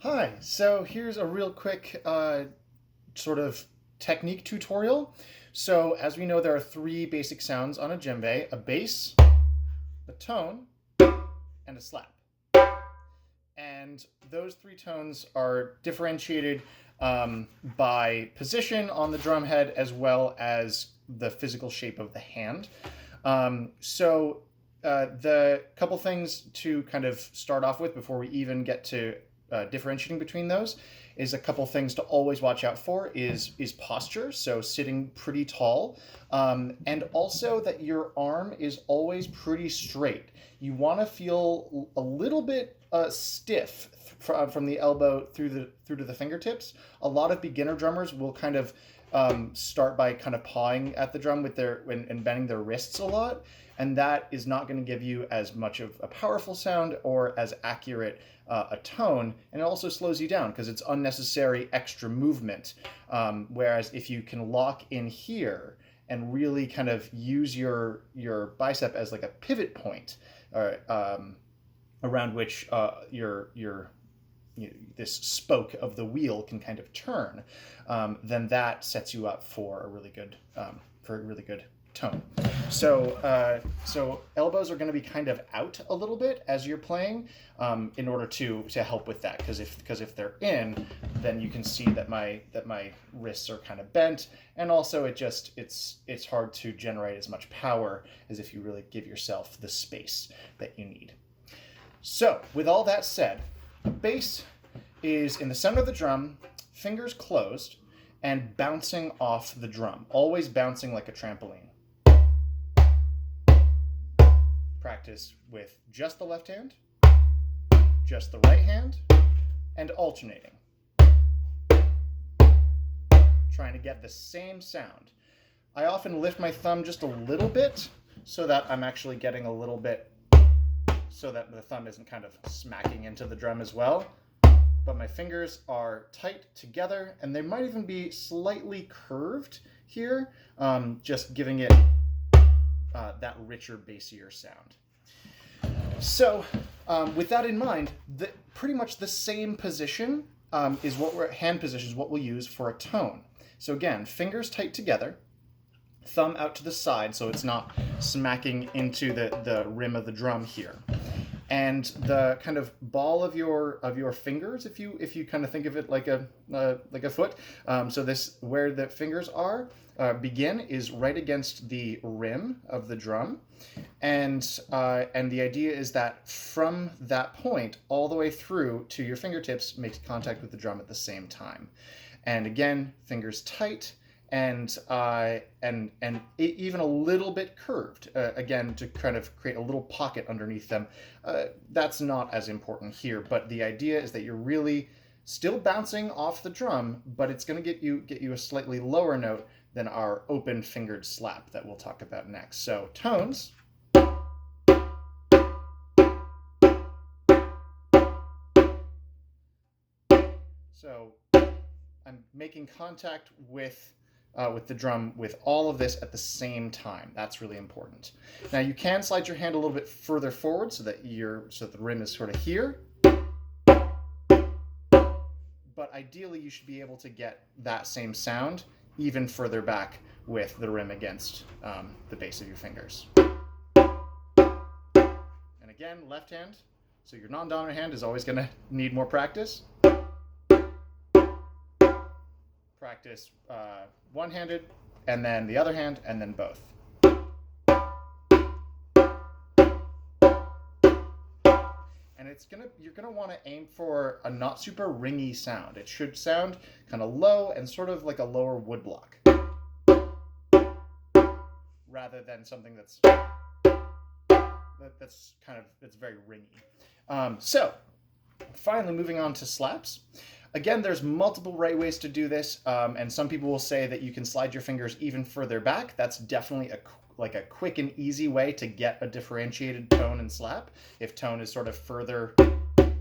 Hi, so here's a real quick sort of technique tutorial. So as we know, there are three basic sounds on a djembe: a bass, a tone, and a slap. And those three tones are differentiated by position on the drum head as well as the physical shape of the hand. The couple things to kind of start off with before we even get to differentiating between those is a couple things to always watch out for is posture, so sitting pretty tall, and also that your arm is always pretty straight. You want to feel a little bit stiff from the elbow through to the fingertips. A lot of beginner drummers will kind of start by kind of pawing at the drum with their and bending their wrists a lot, and that is not going to give you as much of a powerful sound or as accurate a tone, and it also slows you down because it's unnecessary extra movement. Whereas if you can lock in here and really kind of use your bicep as like a pivot point, or around which this spoke of the wheel can kind of turn, then that sets you up for a really good tone. So elbows are going to be kind of out a little bit as you're playing, in order to help with that. Because if they're in, then you can see that my wrists are kind of bent, and also it's hard to generate as much power as if you really give yourself the space that you need. So with all that said, a bass is in the center of the drum, fingers closed, and bouncing off the drum, always bouncing like a trampoline. Practice with just the left hand, just the right hand, and alternating. Trying to get the same sound. I often lift my thumb just a little bit so that I'm actually getting a little bit, so that the thumb isn't kind of smacking into the drum as well. But my fingers are tight together, and they might even be slightly curved here, just giving it that richer, bassier sound. So with that in mind, pretty much the same position hand position is what we'll use for a tone. So again, fingers tight together, thumb out to the side so it's not smacking into the rim of the drum here. And the kind of ball of your fingers, if you kind of think of it like a foot, so this where the fingers are begin is right against the rim of the drum, and the idea is that from that point all the way through to your fingertips makes contact with the drum at the same time. And again, fingers tight, and even a little bit curved, again, to kind of create a little pocket underneath them. That's not as important here, but the idea is that you're really still bouncing off the drum, but it's going to get you a slightly lower note than our open fingered slap that we'll talk about next. So tones. So I'm making contact with the drum with all of this at the same time. That's really important. Now you can slide your hand a little bit further forward so that the rim is sort of here. But ideally you should be able to get that same sound even further back with the rim against the base of your fingers. And again, left hand. So your non-dominant hand is always going to need more practice. Practice one-handed, and then the other hand, and then both. And you're gonna want to aim for a not super ringy sound. It should sound kind of low and sort of like a lower woodblock, rather than something that's very ringy. So finally, moving on to slaps. Again, there's multiple right ways to do this, and some people will say that you can slide your fingers even further back. That's definitely a quick and easy way to get a differentiated tone and slap, if tone is sort of further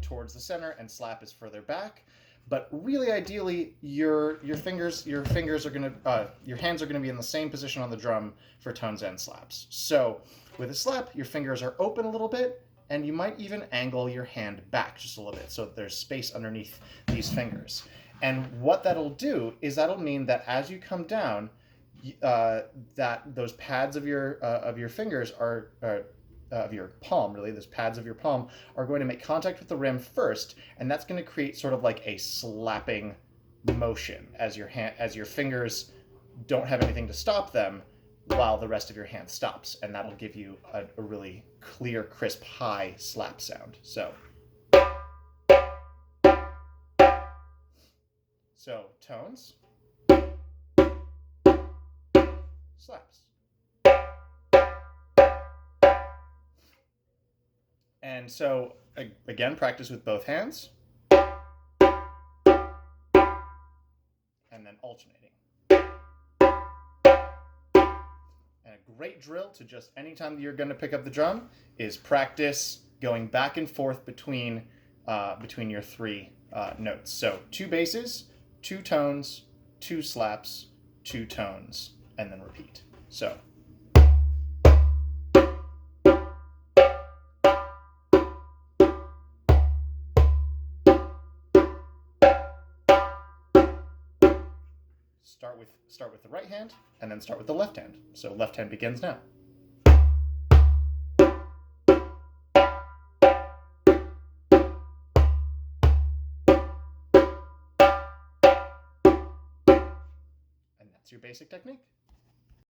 towards the center and slap is further back. But really, ideally, your hands are gonna be in the same position on the drum for tones and slaps. So with a slap, your fingers are open a little bit, and you might even angle your hand back just a little bit so that there's space underneath these fingers. And what that'll do is that'll mean that as you come down, that those pads of your fingers are of your palm, really, those pads of your palm are going to make contact with the rim first, and that's going to create sort of like a slapping motion as your fingers don't have anything to stop them while the rest of your hand stops, and that'll give you a really clear, crisp, high slap sound. So tones, slaps. And so again, practice with both hands, and then alternating. And a great drill to just anytime you're going to pick up the drum is practice going back and forth between your three notes. So 2 basses, 2 tones, 2 slaps, 2 tones, and then repeat. So. Start with the right hand, and then start with the left hand. So left hand begins now. And that's your basic technique.